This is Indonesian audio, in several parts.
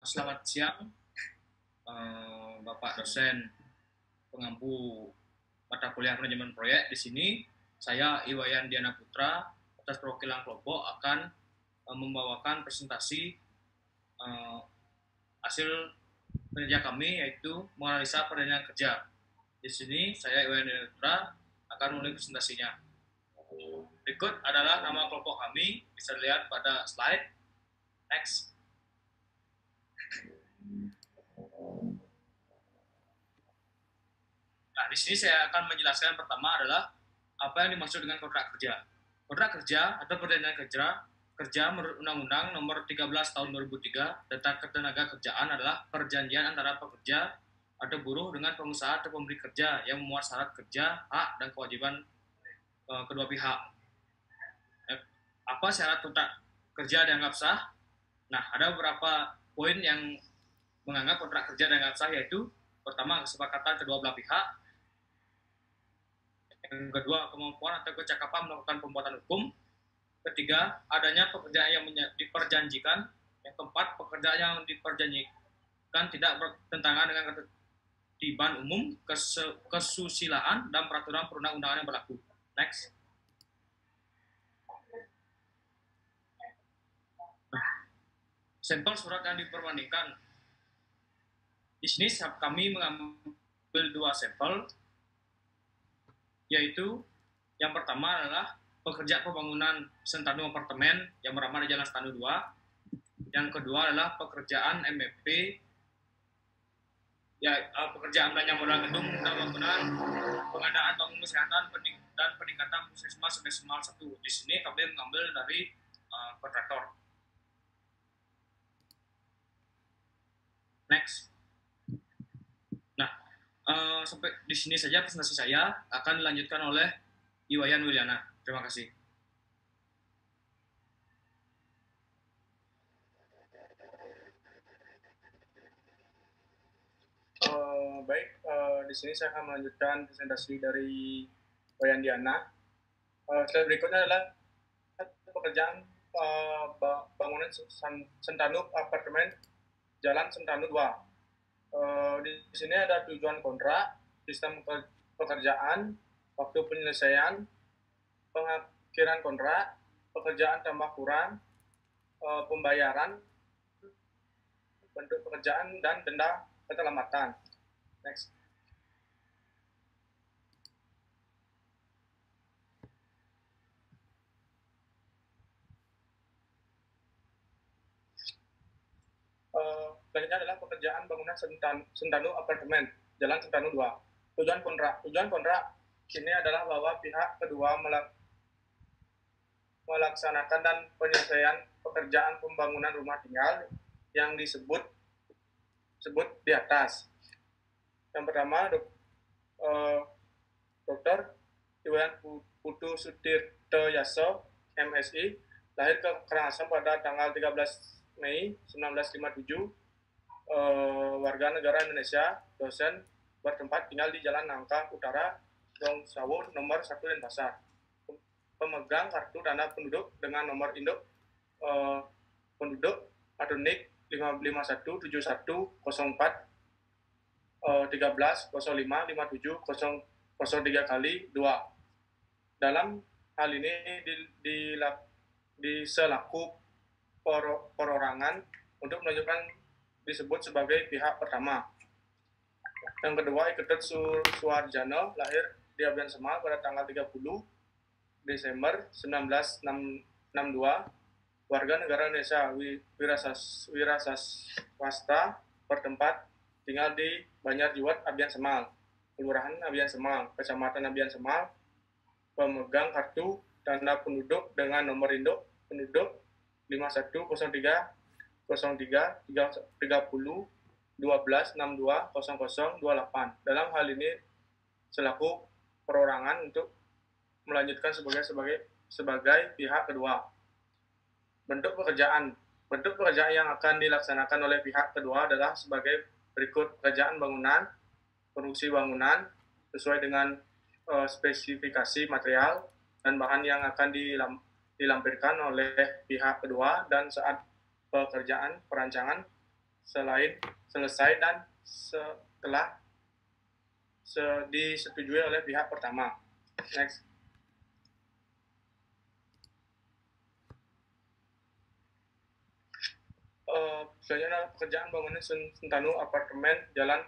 Selamat siang, Bapak dosen pengampu mata kuliah manajemen proyek. Di sini saya Iwayan Diana Putra atas perwakilan kelompok akan membawakan presentasi hasil kerja kami, yaitu menganalisa perjanjian kerja. Di sini saya Iwayan Diana Putra akan mulai presentasinya. Berikut adalah nama kelompok kami, bisa dilihat pada slide. Next. Nah, di sini saya akan menjelaskan pertama adalah apa yang dimaksud dengan kontrak kerja. Kontrak kerja atau perjanjian kerja menurut Undang-Undang Nomor 13 Tahun 2003 tentang Ketenagakerjaan adalah perjanjian antara pekerja atau buruh dengan pengusaha atau pemberi kerja yang memuat syarat kerja, hak, dan kewajiban kedua pihak. Apa syarat kontrak kerja dianggap sah? Nah, ada beberapa poin yang menganggap kontrak kerja dianggap sah, yaitu pertama, kesepakatan kedua belah pihak. Yang kedua, kemampuan atau kecakapan melakukan pembuatan hukum. Ketiga, adanya pekerjaan yang diperjanjikan. Yang keempat, pekerjaan yang diperjanjikan tidak bertentangan dengan ketertiban umum, kesusilaan, dan peraturan perundang-undangan yang berlaku. Next. Nah, sampel surat yang diperbandingkan. Di sini kami mengambil dua sampel, yaitu yang pertama adalah pekerja pembangunan Sentanu apartemen yang beramah di Jalan Sentanu 2. Yang kedua adalah pekerjaan MFP, ya, pekerjaan belanja modal gedung dan bangunan, pengadaan bangun kesehatan dan peningkatan puskesmas semestimal 1. Di sini kami mengambil dari kontraktor. Next. Nah, sampai di sini saja presentasi saya, akan dilanjutkan oleh Iwayan Wilyana. Terima kasih. Baik, di sini saya akan melanjutkan presentasi dari Iwayan Diana. Slide berikutnya adalah pekerjaan bangunan Sentanu apartemen Jalan Sentanu 2. Di sini ada tujuan kontrak, sistem pekerjaan, waktu penyelesaian, pengakhiran kontrak, pekerjaan tambah kurang, pembayaran, bentuk pekerjaan, dan denda keterlambatan. Next. Selanjutnya adalah pekerjaan bangunan Sentanu apartemen Jalan Sentanu 2. Tujuan kontrak ini adalah bahwa pihak kedua melaksanakan dan penyelesaian pekerjaan pembangunan rumah tinggal yang disebut di atas. Yang pertama, Dr. Iwayan Putu Sutirto Yaso, MSI, lahir ke Karangasem pada tanggal 13 Mei 1957, warga negara Indonesia, dosen, bertempat tinggal di Jalan Nangka Utara, Dong Sawu, nomor 1 Denpasar. Pemegang kartu tanda penduduk dengan nomor induk penduduk atau NIK 5517104 13055703 kali 2. Dalam hal ini selaku perorangan untuk menunjukkan disebut sebagai pihak pertama. Yang kedua, Iketut Suwarjano, lahir di Abian Semal pada tanggal 30 Desember 1962, warga negara Indonesia, wira swasta, bertempat tinggal di Banjarjiwat, Abian Semal, Kelurahan Abian Semal, Kecamatan Abian Semal, pemegang kartu tanda penduduk dengan nomor induk penduduk 5103 03 30 12 62 00 28. Dalam hal ini selaku perorangan untuk melanjutkan sebagai pihak kedua. Bentuk pekerjaan yang akan dilaksanakan oleh pihak kedua adalah sebagai berikut: pekerjaan bangunan, konstruksi bangunan sesuai dengan spesifikasi material dan bahan yang akan dilampirkan oleh pihak kedua, dan saat pekerjaan perancangan selesai dan setelah disetujui oleh pihak pertama. Next. Selanjutnya pekerjaan bangunan Sentanu Apartemen Jalan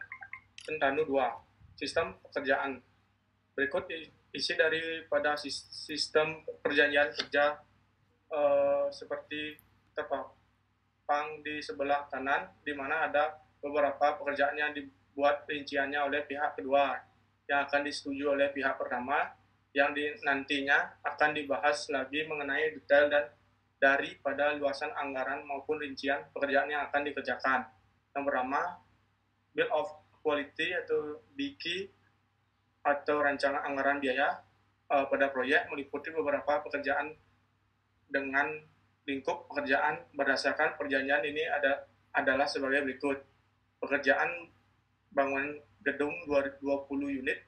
Sentanu 2. Sistem pekerjaan. Berikut isi daripada sistem perjanjian kerja seperti terpampang di sebelah kanan, di mana ada beberapa pekerjaan yang dibuat rinciannya oleh pihak kedua yang akan disetujui oleh pihak pertama, yang nantinya akan dibahas lagi mengenai detail dan daripada luasan anggaran maupun rincian pekerjaan yang akan dikerjakan. Yang pertama, Bill of Quality atau BQ atau rancangan anggaran biaya pada proyek meliputi beberapa pekerjaan dengan lingkup pekerjaan berdasarkan perjanjian ini adalah sebagai berikut. Pekerjaan bangunan gedung 20 unit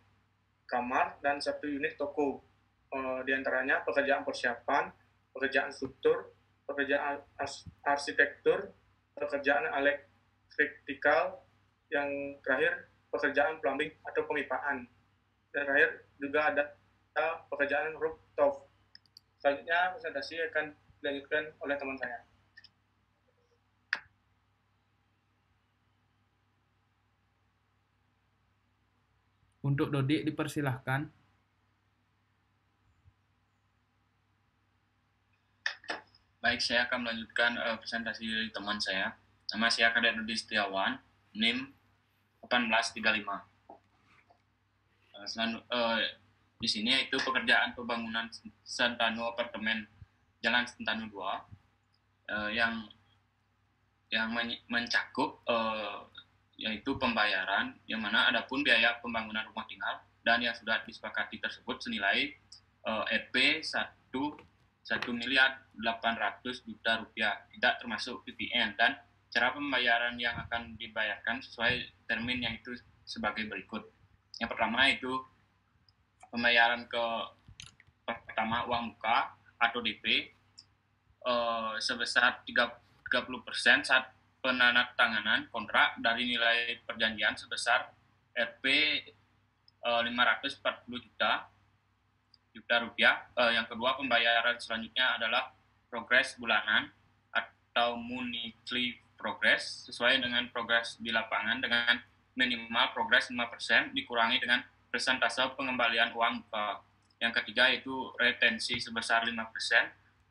kamar dan 1 unit toko. Di antaranya pekerjaan persiapan, pekerjaan struktur, pekerjaan arsitektur, pekerjaan elektrikal, yang terakhir pekerjaan plumbing atau pemipaan. Dan terakhir juga ada pekerjaan rooftop. Selanjutnya presentasi akan dilanjutkan oleh teman saya. Untuk Dodik dipersilahkan. Baik, saya akan melanjutkan presentasi dari teman saya. Nama saya Kadek Dodi Setiawan, NIM 1835. Di sini yaitu pekerjaan pembangunan Sentanu Apartemen Jalan Sentanu 2 yang mencakup yaitu pembayaran, yang mana adapun biaya pembangunan rumah tinggal dan yang sudah disepakati tersebut senilai Rp 1.800.000.000 rupiah, tidak termasuk PPN, dan cara pembayaran yang akan dibayarkan sesuai termin yang itu sebagai berikut. Yang pertama itu pembayaran pertama uang muka atau DP sebesar 30% saat penandatanganan kontrak dari nilai perjanjian sebesar Rp 540 juta rupiah. Yang kedua, pembayaran selanjutnya adalah progres bulanan atau monthly progress sesuai dengan progres di lapangan dengan minimal progres 5% dikurangi dengan persentase pengembalian uang muka. Yang ketiga itu retensi sebesar 5%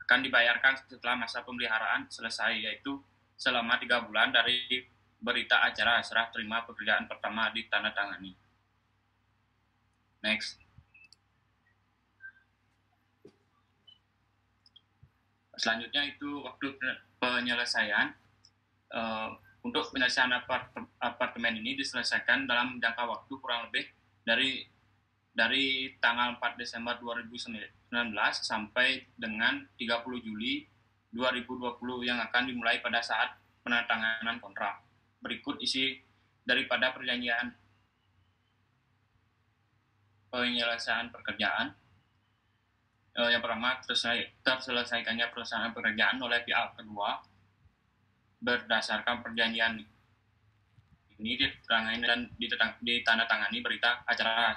akan dibayarkan setelah masa pemeliharaan selesai, yaitu selama 3 bulan dari berita acara serah terima pekerjaan pertama ditandatangani. Next. Selanjutnya itu waktu penyelesaian. Untuk penyelesaian apartemen ini diselesaikan dalam jangka waktu kurang lebih dari tanggal 4 Desember 2019 sampai dengan 30 Juli 2020 yang akan dimulai pada saat penandatanganan kontrak. Berikut isi daripada perjanjian penyelesaian pekerjaan. Yang pertama, terselesaikannya pelaksanaan pekerjaan oleh pihak kedua berdasarkan perjanjian ini ditangani dan ditandatangani berita acara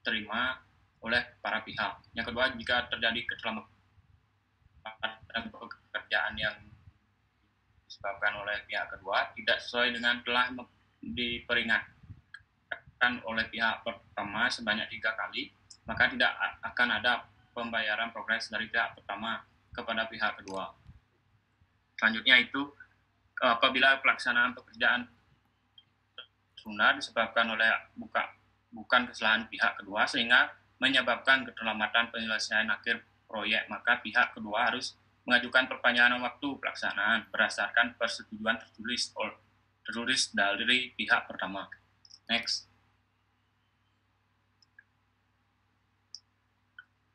terima oleh para pihak. Yang kedua, jika terjadi keterlambatan pekerjaan yang disebabkan oleh pihak kedua tidak sesuai dengan telah diperingatkan oleh pihak pertama sebanyak 3 kali, maka tidak akan ada pembayaran progres dari pihak pertama kepada pihak kedua. Selanjutnya itu apabila pelaksanaan pekerjaan tertunda disebabkan oleh bukan kesalahan pihak kedua sehingga menyebabkan keterlambatan penyelesaian akhir proyek, maka pihak kedua harus mengajukan perpanjangan waktu pelaksanaan berdasarkan persetujuan tertulis dari pihak pertama. Next.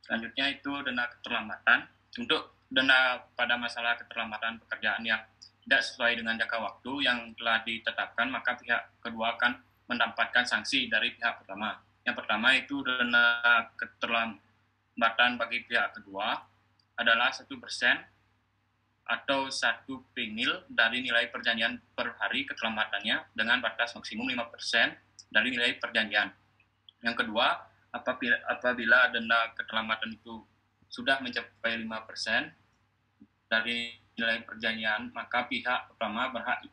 Selanjutnya itu dana keterlambatan. Untuk dana pada masalah keterlambatan pekerjaan yang tidak sesuai dengan jangka waktu yang telah ditetapkan, maka pihak kedua akan mendapatkan sanksi dari pihak pertama. Yang pertama itu dana keterlambatan bagi pihak kedua adalah 1% atau 1 promil dari nilai perjanjian per hari keselamatannya dengan batas maksimum 5% dari nilai perjanjian. Yang kedua, apabila denda keselamatan itu sudah mencapai 5% dari nilai perjanjian, maka pihak pertama berhak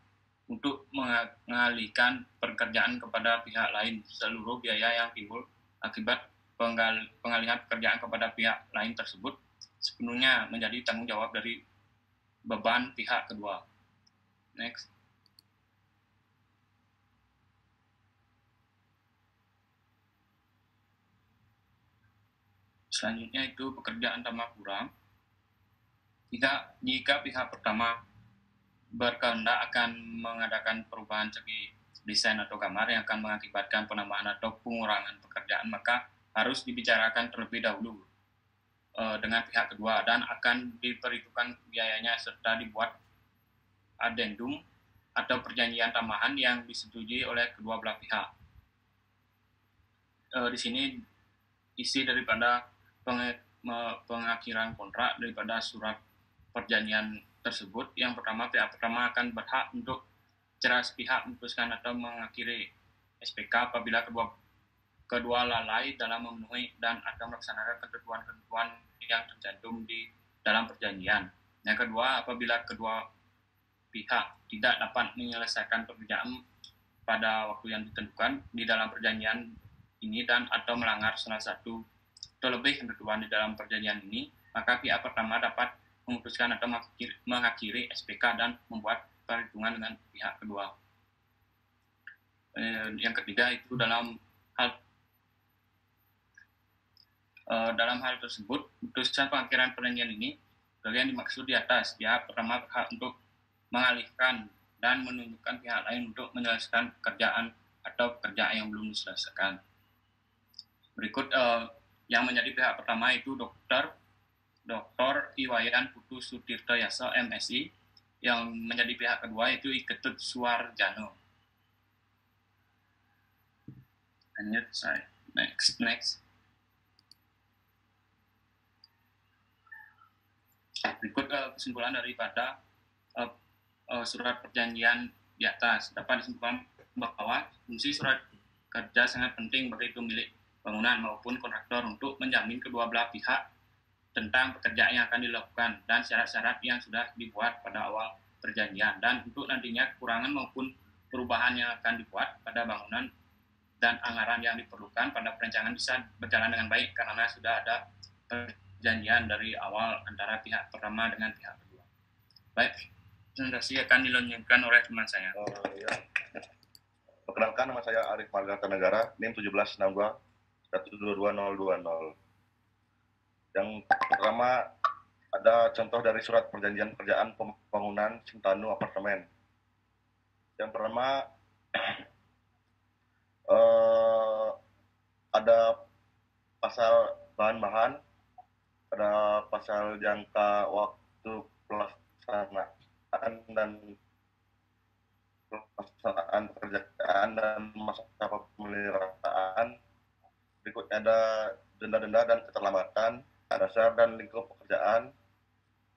untuk mengalihkan pekerjaan kepada pihak lain. Seluruh biaya yang timbul akibat pengalihan pekerjaan kepada pihak lain tersebut sepenuhnya menjadi tanggung jawab dari beban pihak kedua. Next. Selanjutnya itu pekerjaan tambah kurang. Jika pihak pertama berkehendak akan mengadakan perubahan segi desain atau gambar yang akan mengakibatkan penambahan atau pengurangan pekerjaan, maka harus dibicarakan terlebih dahulu dengan pihak kedua dan akan diperhitungkan biayanya serta dibuat adendum atau perjanjian tambahan yang disetujui oleh kedua belah pihak. Di sini isi daripada pengakhiran kontrak daripada surat perjanjian tersebut. Yang pertama, pihak pertama akan berhak untuk secara sepihak memutuskan atau mengakhiri SPK apabila kedua lalai dalam memenuhi dan atau melaksanakan ketentuan-ketentuan yang tercantum di dalam perjanjian. Yang kedua, apabila kedua pihak tidak dapat menyelesaikan pekerjaan pada waktu yang ditentukan di dalam perjanjian ini dan atau melanggar salah satu atau lebih ketentuan di dalam perjanjian ini, maka pihak pertama dapat memutuskan atau mengakhiri SPK dan membuat perhitungan dengan pihak kedua. Yang ketiga itu dalam hal tersebut, putusan pengakhiran perjanjian ini, bagian dimaksud di atas, pihak pertama berhak untuk mengalihkan dan menunjukkan pihak lain untuk menyelesaikan pekerjaan atau pekerjaan yang belum diselesaikan. Berikut yang menjadi pihak pertama itu Dr. Iwayan Putu Sutirto Yaso, MSI. Yang menjadi pihak kedua itu Iketut Suarjano. Next. Berikut kesimpulan daripada surat perjanjian di atas. Dapat disimpulkan bahwa fungsi surat kerja sangat penting bagi pemilik bangunan maupun kontraktor untuk menjamin kedua belah pihak tentang pekerjaan yang akan dilakukan dan syarat-syarat yang sudah dibuat pada awal perjanjian, dan untuk nantinya kekurangan maupun perubahan yang akan dibuat pada bangunan dan anggaran yang diperlukan pada perencanaan bisa berjalan dengan baik karena sudah ada perjanjian dari awal antara pihak pertama dengan pihak kedua. Baik, presentasi akan dilanjutkan oleh teman saya. Ya. Perkenalkan, nama saya Arif Margarta Negara, NIM 1762 1222020. Yang pertama ada contoh dari surat perjanjian pekerjaan pembangunan Sentanu Apartemen. Yang pertama ada pasal bahan-bahan, ada pasal jangka waktu pelaksanaan dan pelaksanaan pekerjaan dan masa pemeliharaan. Berikutnya ada denda-denda dan keterlambatan, dasar dan lingkup pekerjaan,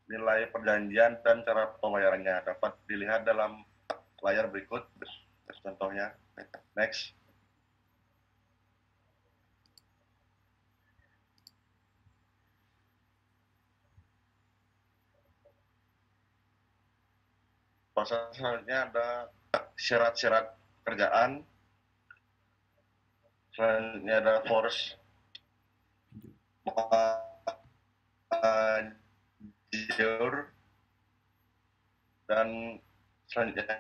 nilai perjanjian dan cara pembayarannya. Dapat dilihat dalam layar berikut contohnya. Next. Pasal selanjutnya ada syarat-syarat pekerjaan. Selanjutnya ada force major, dan selanjutnya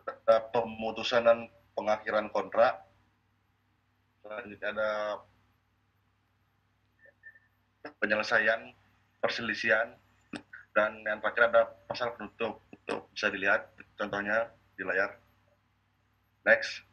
ada pemutusan dan pengakhiran kontrak. Selanjutnya ada penyelesaian perselisihan, dan yang terakhir ada pasal penutup. Bisa dilihat contohnya di layar. Next.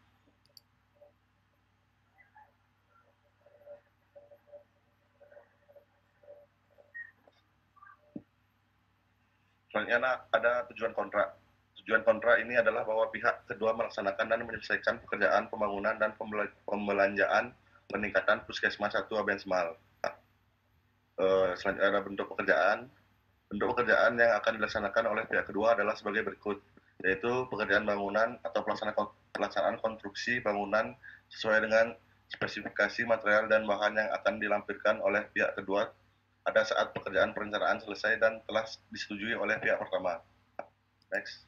Selanjutnya ada tujuan kontrak. Tujuan kontrak ini adalah bahwa pihak kedua melaksanakan dan menyelesaikan pekerjaan pembangunan dan pembelanjaan peningkatan puskesmas 1 Abensmal. Selanjutnya ada bentuk pekerjaan. Bentuk pekerjaan yang akan dilaksanakan oleh pihak kedua adalah sebagai berikut, yaitu pekerjaan bangunan atau pelaksanaan konstruksi bangunan sesuai dengan spesifikasi material dan bahan yang akan dilampirkan oleh pihak kedua pada saat pekerjaan perencanaan selesai dan telah disetujui oleh pihak pertama. Next.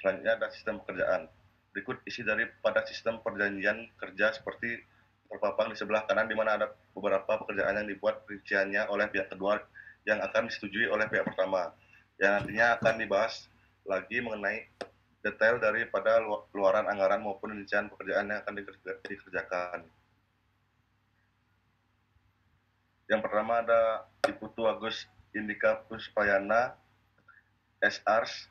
Selanjutnya ada sistem pekerjaan. Berikut isi daripada sistem perjanjian kerja seperti terpampang di sebelah kanan, di mana ada beberapa pekerjaan yang dibuat rinciannya oleh pihak kedua yang akan disetujui oleh pihak pertama, yang nantinya akan dibahas lagi mengenai detail daripada keluaran anggaran maupun rincian pekerjaan yang akan dikerjakan. Yang pertama ada Iputu Agus Indika Puspayana SARS.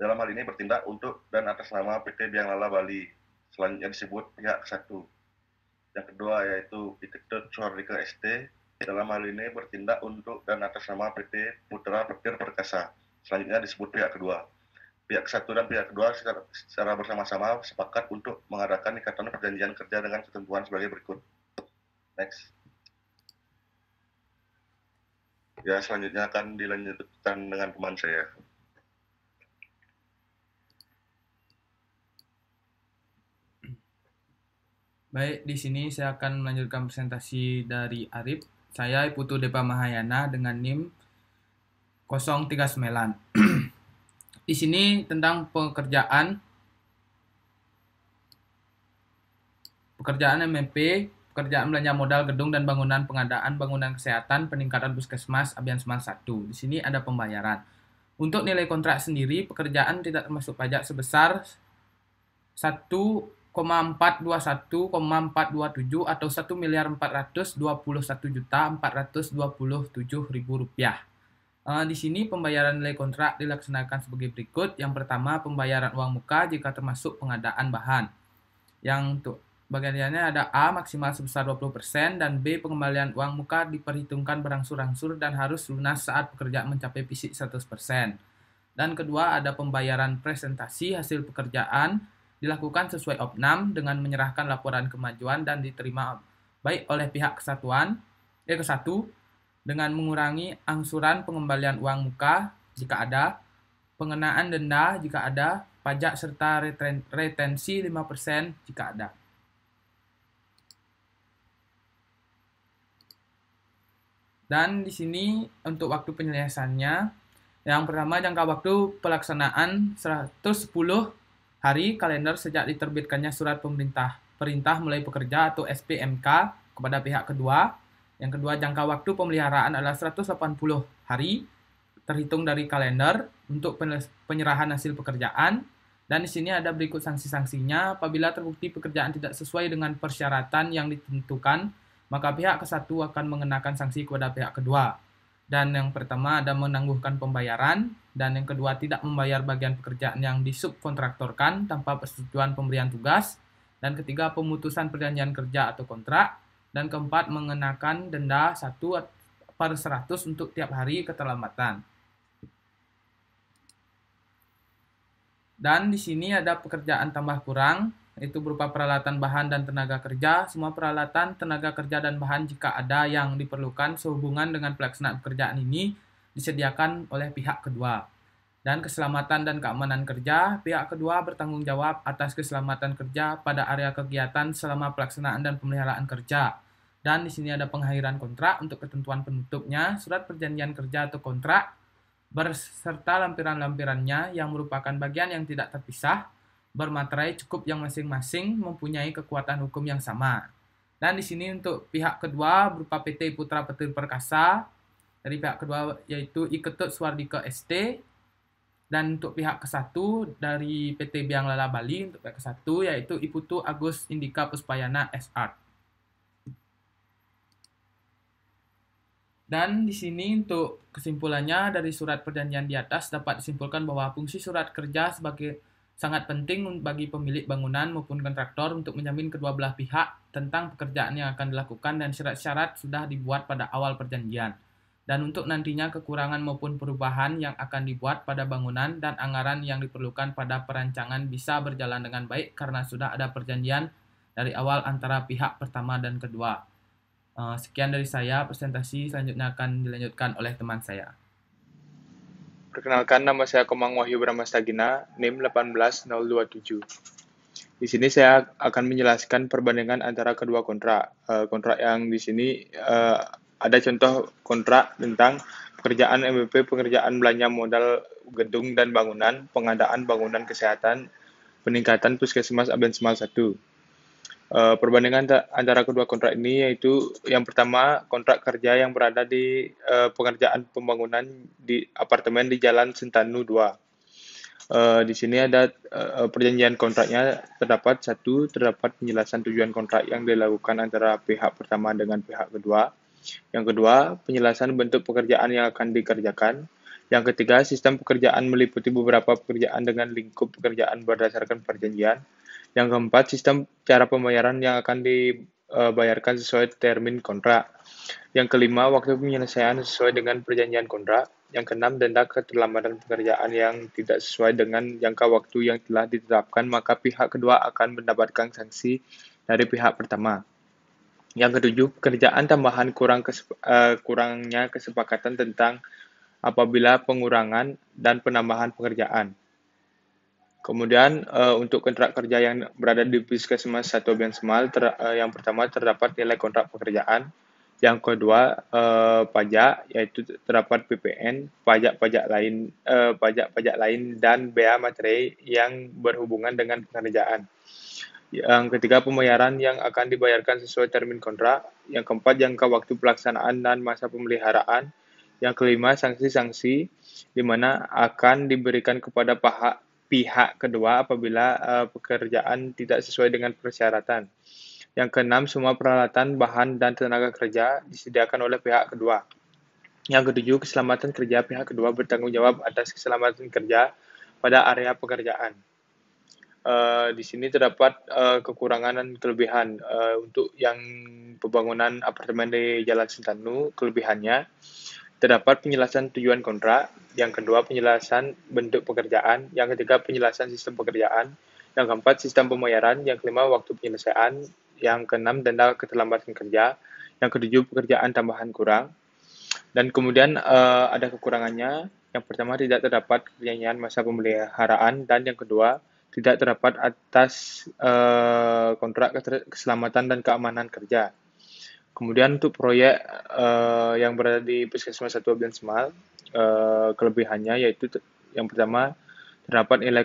Dalam hal ini bertindak untuk dan atas nama PT Biang Lala Bali. Selanjutnya disebut pihak satu. Yang kedua yaitu Itikdut Suhardika ST. Dalam hal ini bertindak untuk dan atas nama PT Putra Petir Perkasa. Selanjutnya disebut pihak kedua. Pihak satu dan pihak kedua secara bersama-sama sepakat untuk mengadakan ikatan perjanjian kerja dengan ketentuan sebagai berikut. Next. Ya, selanjutnya akan dilanjutkan dengan teman saya. Baik, di sini saya akan melanjutkan presentasi dari Arif. Saya Iputu Depa Mahayana dengan NIM 039. Di sini tentang pekerjaan MMP, pekerjaan belanja modal gedung dan bangunan, pengadaan bangunan kesehatan, peningkatan puskesmas, Abian Semas 1. Di sini ada pembayaran. Untuk nilai kontrak sendiri, pekerjaan tidak termasuk pajak sebesar 1,421,427 atau 1.421.427.000 rupiah. Di sini pembayaran nilai kontrak dilaksanakan sebagai berikut. Yang pertama, pembayaran uang muka jika termasuk pengadaan bahan. Yang untuk bagiannya ada A, maksimal sebesar 20%, dan B, pengembalian uang muka diperhitungkan berangsur-angsur dan harus lunas saat pekerjaan mencapai fisik 100%. Dan kedua, ada pembayaran presentasi hasil pekerjaan dilakukan sesuai opnam dengan menyerahkan laporan kemajuan dan diterima baik oleh pihak kesatu dengan mengurangi angsuran pengembalian uang muka jika ada, pengenaan denda jika ada, pajak serta retensi 5% jika ada. Dan di sini untuk waktu penyelesaiannya, yang pertama jangka waktu pelaksanaan 110 hari kalender sejak diterbitkannya surat perintah mulai pekerja atau SPMK kepada pihak kedua. Yang kedua, jangka waktu pemeliharaan adalah 180 hari terhitung dari kalender untuk penyerahan hasil pekerjaan. Dan di sini ada berikut sanksi-sanksinya. Apabila terbukti pekerjaan tidak sesuai dengan persyaratan yang ditentukan, maka pihak kesatu akan mengenakan sanksi kepada pihak kedua. Dan yang pertama ada menangguhkan pembayaran, dan yang kedua tidak membayar bagian pekerjaan yang disubkontraktorkan tanpa persetujuan pemberian tugas, dan ketiga pemutusan perjanjian kerja atau kontrak, dan keempat mengenakan denda 1/100 untuk tiap hari keterlambatan. Dan di sini ada pekerjaan tambah kurang, itu berupa peralatan bahan dan tenaga kerja. Semua peralatan, tenaga kerja, dan bahan jika ada yang diperlukan sehubungan dengan pelaksanaan pekerjaan ini disediakan oleh pihak kedua. Dan keselamatan dan keamanan kerja, pihak kedua bertanggung jawab atas keselamatan kerja pada area kegiatan selama pelaksanaan dan pemeliharaan kerja. Dan di sini ada pengakhiran kontrak untuk ketentuan penutupnya, surat perjanjian kerja atau kontrak, berserta lampiran-lampirannya yang merupakan bagian yang tidak terpisah, bermaterai cukup yang masing-masing mempunyai kekuatan hukum yang sama. Dan di sini untuk pihak kedua berupa PT Putra Petir Perkasa, dari pihak kedua yaitu Iketut Suhardika ST, dan untuk pihak kesatu dari PT Biang Lala Bali, untuk pihak kesatu yaitu Iputu Agus Indika Puspayana SR. Dan di sini untuk kesimpulannya dari surat perjanjian di atas dapat disimpulkan bahwa fungsi surat kerja sebagai sangat penting bagi pemilik bangunan maupun kontraktor untuk menjamin kedua belah pihak tentang pekerjaan yang akan dilakukan, dan syarat-syarat sudah dibuat pada awal perjanjian. Dan untuk nantinya kekurangan maupun perubahan yang akan dibuat pada bangunan dan anggaran yang diperlukan pada perancangan bisa berjalan dengan baik karena sudah ada perjanjian dari awal antara pihak pertama dan kedua. Sekian dari saya, presentasi selanjutnya akan dilanjutkan oleh teman saya. Perkenalkan, nama saya Komang Wahyu Bramastagina, NIM 18027. Di sini saya akan menjelaskan perbandingan antara kedua kontrak. Kontrak yang di sini ada contoh kontrak tentang pekerjaan MVP, pengerjaan belanja modal gedung dan bangunan, pengadaan bangunan kesehatan, peningkatan puskesmas Abensmal 1. Perbandingan antara kedua kontrak ini yaitu yang pertama kontrak kerja yang berada di pengerjaan pembangunan di apartemen di Jalan Sentanu 2. Di sini ada perjanjian kontraknya terdapat penjelasan tujuan kontrak yang dilakukan antara pihak pertama dengan pihak kedua. Yang kedua, penjelasan bentuk pekerjaan yang akan dikerjakan. Yang ketiga, sistem pekerjaan meliputi beberapa pekerjaan dengan lingkup pekerjaan berdasarkan perjanjian. Yang keempat, sistem cara pembayaran yang akan dibayarkan sesuai termin kontrak. Yang kelima, waktu penyelesaian sesuai dengan perjanjian kontrak. Yang keenam, denda keterlambatan pekerjaan yang tidak sesuai dengan jangka waktu yang telah ditetapkan, maka pihak kedua akan mendapatkan sanksi dari pihak pertama. Yang ketujuh, pekerjaan tambahan kurangnya kesepakatan tentang apabila pengurangan dan penambahan pekerjaan. Kemudian untuk kontrak kerja yang berada di Puskesmas 1 Abensmal, yang pertama terdapat nilai kontrak pekerjaan, yang kedua pajak, yaitu terdapat PPN, pajak-pajak lain dan bea materai yang berhubungan dengan pekerjaan. Yang ketiga, pembayaran yang akan dibayarkan sesuai termin kontrak. Yang keempat, jangka waktu pelaksanaan dan masa pemeliharaan. Yang kelima, sanksi-sanksi di mana akan diberikan kepada pihak kedua apabila pekerjaan tidak sesuai dengan persyaratan. Yang keenam, semua peralatan, bahan, dan tenaga kerja disediakan oleh pihak kedua. Yang ketujuh, keselamatan kerja. Pihak kedua bertanggung jawab atas keselamatan kerja pada area pekerjaan. Di sini terdapat kekurangan dan kelebihan. Untuk yang pembangunan apartemen di Jalan Sentanu, kelebihannya terdapat penjelasan tujuan kontrak. Yang kedua, penjelasan bentuk pekerjaan. Yang ketiga, penjelasan sistem pekerjaan. Yang keempat, sistem pembayaran. Yang kelima, waktu penyelesaian. Yang keenam, denda keterlambatan kerja. Yang ketujuh, pekerjaan tambahan kurang. Dan kemudian ada kekurangannya. Yang pertama, tidak terdapat perjanjian masa pemeliharaan. Dan yang kedua, tidak terdapat atas kontrak keselamatan dan keamanan kerja. Kemudian untuk proyek yang berada di Puskesmas 1 Abensmal, kelebihannya yaitu yang pertama terdapat nilai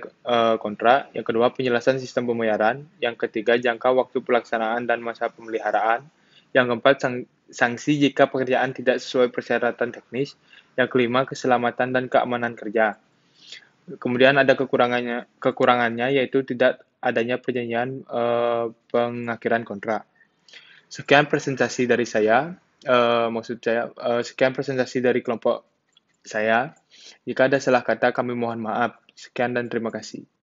kontrak, yang kedua penjelasan sistem pembayaran, yang ketiga jangka waktu pelaksanaan dan masa pemeliharaan, yang keempat sanksi jika pekerjaan tidak sesuai persyaratan teknis, yang kelima keselamatan dan keamanan kerja. Kemudian ada kekurangannya yaitu tidak adanya perjanjian pengakhiran kontrak. Sekian presentasi dari saya, sekian presentasi dari kelompok saya. Jika ada salah kata, kami mohon maaf. Sekian dan terima kasih.